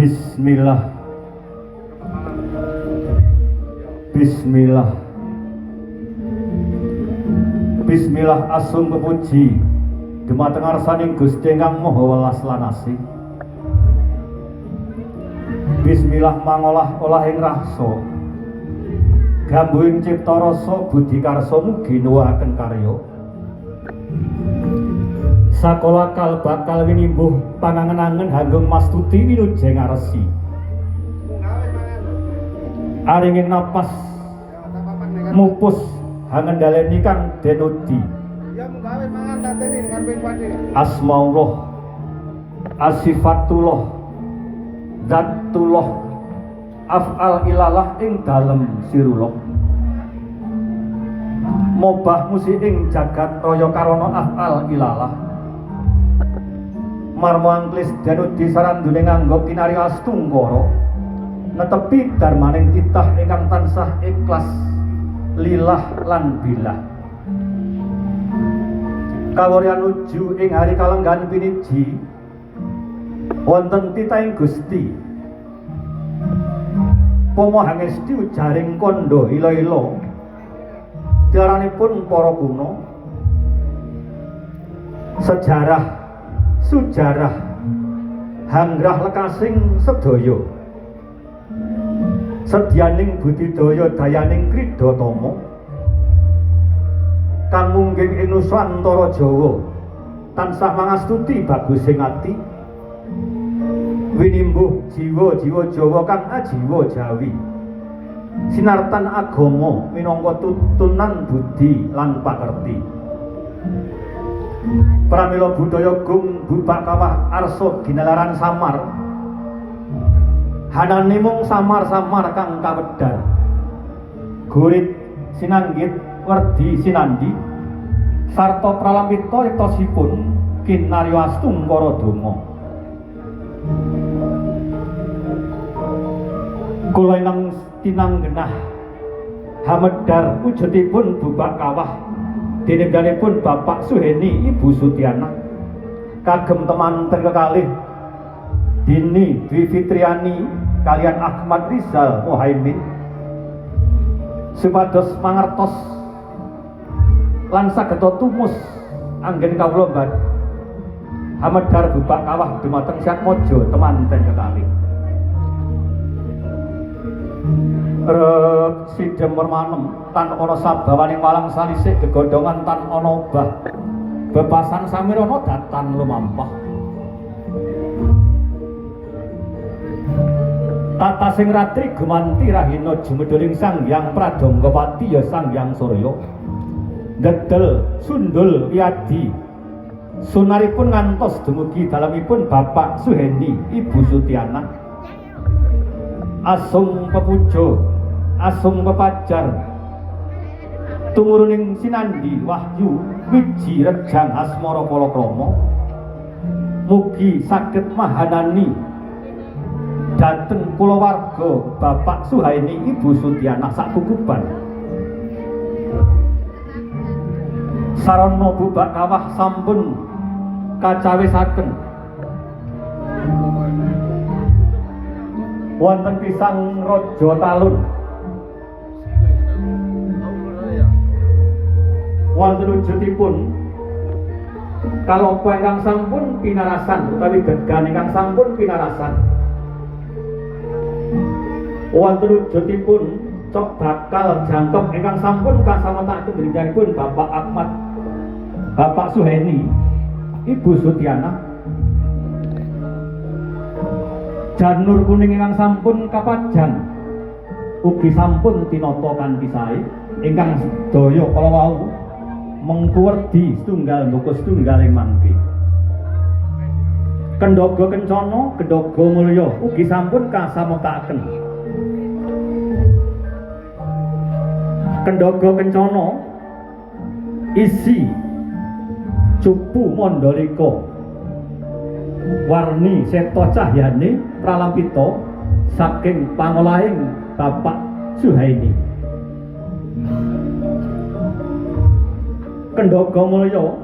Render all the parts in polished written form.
Bismillah. Bismillah. Bismillah asung pepuji dumateng ngarsaning Gusti ingkang Maha Welas lan Asih. Bismillah mangolah-olah ing rahsa. Gambu ing cipta rasa budi karsa mugi nuwuhaken karya. Sakola kal bakal winimbuh pangangen-angen hanggung mastuti winujeng arsi. Aringing napas mupus hangendaleni kang denudi. Asmaullah, asifatullah, zatullah, af'al ilalah ing dalem sirullah. Mobah musik ing jagat raya karana af'al ilalah. Marmo angklis denudi sarandune nganggo kinarya astungkara. Netepi darmaning titah ingkang tansah ikhlas lillah lan billah. Kawaryan nuju ing hari kalenggan piniji wonten titahing Gusti Pomo hangesti ujaring kondo ilo-ilo tiaranipun para kuno sejarah sujarah hanggrah lekasing sedaya sedyaning budidaya dayaning kridhatama kang mungging ing Nusantara Jawa tansah mangastuti bagusing ati winimbuh jiwa-jiwa Jawa kang ajiwa Jawi sinartan agama minangka tutunan budi lan pakerti. Pramila budaya gung bubak kawah arsa ginalaran samar hanane mung samar-samar kang kawedar gurit sinanggit werdi sinandi sarta pralampita ektosipun kinarya astungkara donga. Kula inang tinanggenah hamedar wujudipun bubak kawah dinengganipun Bapak Suheni Ibu Sutyana kagem temanten kekalih Dini Dwi Fitriani kalian Ahmad Rizal Muhaimin supados mangertos lan sageta tumus anggen kawula hamedar bubak kawah dumateng Syatmojo temanten kekalih. Sidhem mermanem tan ana sabawaning malang salisik gegodhongan tan ana obah bebasan samirana datan lumampah tata sing ratri gumanti rahina jumedhuling Sang Hyang Pradangkapati ya Sang Hyang Surya ndedel sundul wiyadi sunaripun ngantos dumugi dalemipun Bapak Suheni Ibu Sutyana asung pepuja asung pepajar tumuruning sinandi wahyu wiji rejang asmara palakrama mugi saged mahanani dhateng kulawarga Bapak Suhaini Ibu Sutyana sakukuban sarana bubak kawah sampun kacawisaken wonten pisang raja talun wonten wujudipun kalapa ingkang sampun pinarasan utawi gegan ingkang sampun pinarasan wonten wujudipun cok bakal jangkep ingkang sampun kasametaken drindanipun Bapak Ahmad Bapak Suheni Ibu Sutyana janur kuning ingkang sampun kapajang ugi sampun tinata kanthi sae ingkang sedaya kala wau mengkuwerdi setunggal mboko setunggaling mangke kendhaga kencana kendhaga mulya ugi sampun kasametaken kendhaga kencana isi cupu mandalika warni seta cahyane pralampita saking pangolahing Bapak Suhaini kendhaga mulya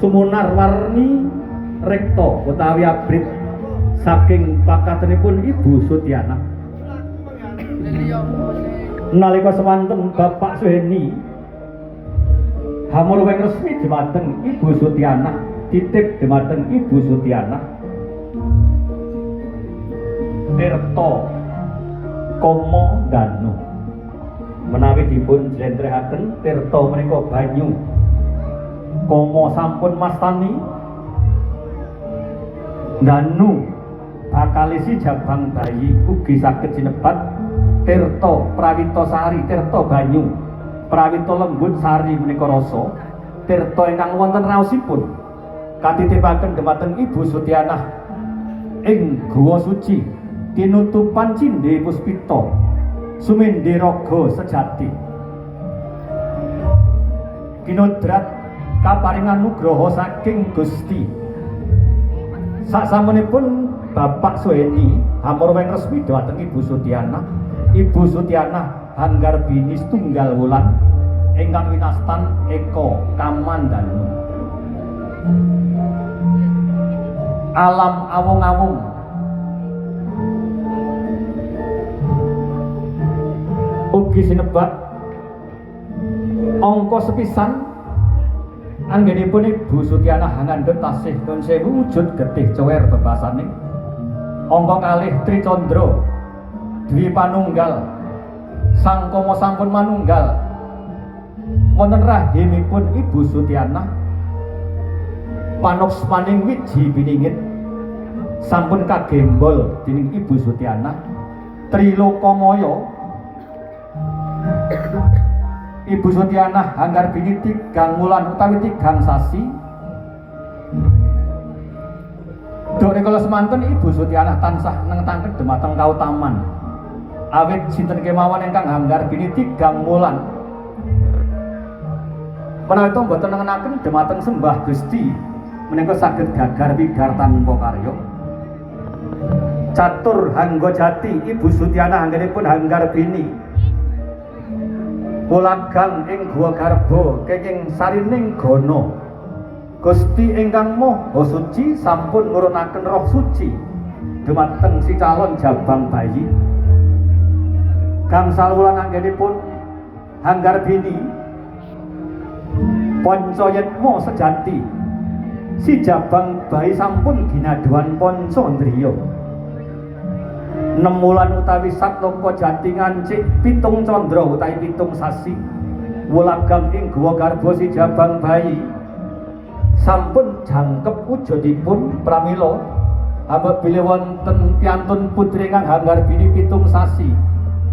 sumunar warni rekta utawi abrit saking pakatenipun Ibu Sutyana. Nalika semanten Bapak Suheni hamur weng resmi dhumateng Ibu Sutyana, titip dhumateng Ibu Sutyana. Tirta Kama Danu menawi dipun jlentrehaken tirta menika banyu Kama sampun mastani Danu bakalisi jabang bayi ugi saged sinebat tirta prawita sari, tirta banyu prawita lembut sari menika rasa tirta ingkang wonten raosipun katitipaken dhumateng Ibu Sutyana ing guwa suci tinutupan cindhe puspita sumendhe raga sejati kinodrat kaparingan nugraha saking Gusti. Saksampunipun Bapak Suheni hamur weng resmi dhumateng Ibu Sutyana. Ibu Sutyana Hanggarbini setunggal wulan ingkang winastan Eka Kamandanu. Alam awung-awung ugi sinebat angka sepisan anggenipun Ibu Sutyana ngandhut tasih nun sewu wujud getih cewer bebasane angka kalih Tricandra Dwi Panunggal Sang Kama sampun manunggal wonten rahimipun Ibu Sutyana panoksmaning wiji biningit sampun kagembol dening Ibu Sutyana Trilokamaya. Ibu Sutyana Hanggarbini 3 wulan utawi 3 sasi. Dok rikala semanten Ibu Sutyana tansah nengetaken dhumateng kautaman. Awit sinten kemawon ingkang Hanggarbini 3 wulan. Menawi to mboten nengenaken dhumateng sembah Gusti menika saged gagar wigar tanpa karya. Catur Hangga Jati Ibu Sutyana anggenipun Hanggarbini Pulagang ing Guwa Garba kenging sarining gana Gusti ingkang Maha Suci sampun nurunaken roh suci dhumateng si calon jabang bayi. Gangsal wulan anggenipun Hanggarbini Pancayatma sejati si jabang bayi sampun ginaduhan pancandriya. 6 wulan utawi Satlaka Jati ngancik 7 candra utawi 7 sasi wulagang ing Guwa Garba si jabang bayi sampun jangkep wujudipun pramila ambek bilih wonten piantun putri ingkang Hanggarbini 7 sasi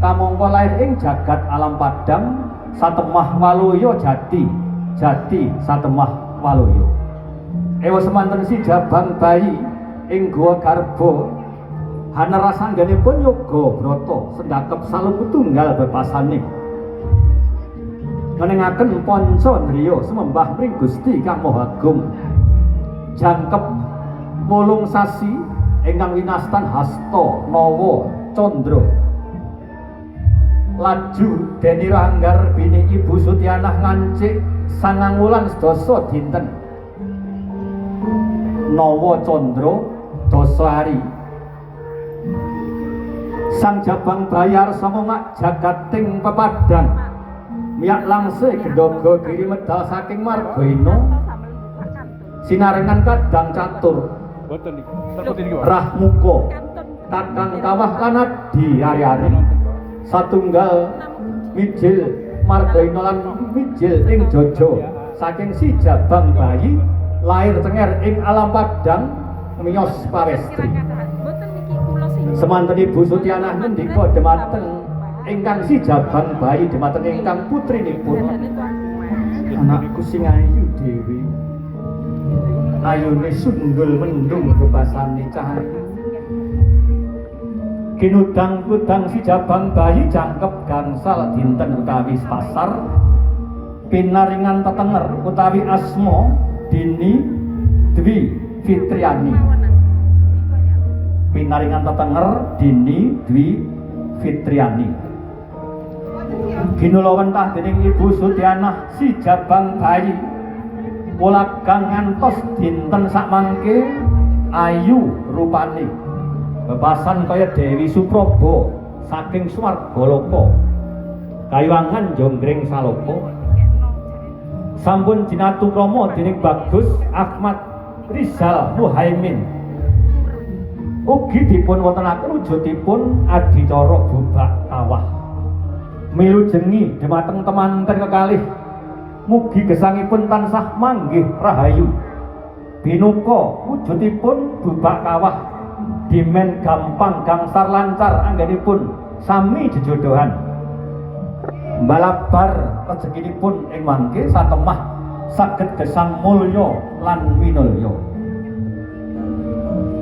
kamangka lair ing jagat alam padang Satemah Waluya Jati Jati Satemah Waluya. Ewa semanten si jabang bayi ing Guwa Garba hanarasangganipun yoga brata sendakep salung tunggal bebasane ngeningaken pancandriya sumembah mring Gusti Kang Maha Agung jangkep 8 sasi ingkang winastan hasta nawa candra laju deni Hanggarbini Ibu Sutyana ngancik 9 wulan 10 dinten nawa candra 10 hari. Sang jabang bayar samongak jagating pepadang miyak langse gendhoga giri medal saking Margaina sinarengan kadang catur rah muka kakang kawah lanadi ari-ari satunggal mijil Margaina lan mijil ing Jaja saking si jabang bayi lahir cenger ing alam padang miyos pawestri. Semanten Ibu Sutyana ngendika dhumateng ingkang si jabang bayi dhumateng ingkang putrinipun anakku sing ayu dhewe ayune sundul mendung bebasane cahaya kinudang-udang si jabang bayi jangkep gangsal dinten utawi pasar pinaringan tetenger utawi asma Dini Dwi Fitriani pinaringan tetenger Dini Dwi Fitriani ginulawentah dening Ibu Sutyana si jabang bayi wulagang ngantos dinten sakmangke ayu rupane bebasan kaya Dewi Supraba saking Swargalaka kayuwangan jonggring saloko sampun jinatukrama dening Bagus Ahmad Rizal Muhaimin ugi dipun wontenaken wujudipun adicara bubak kawah milu jengi dhumateng temanten kekalih mugi gesangipun tansah manggih rahayu binuka wujudipun bubak kawah dimen gampang gangsar lancar anggenipun sami jejodohan balabar rezekinipun ing mangke satemah saged gesang mulya lan minulya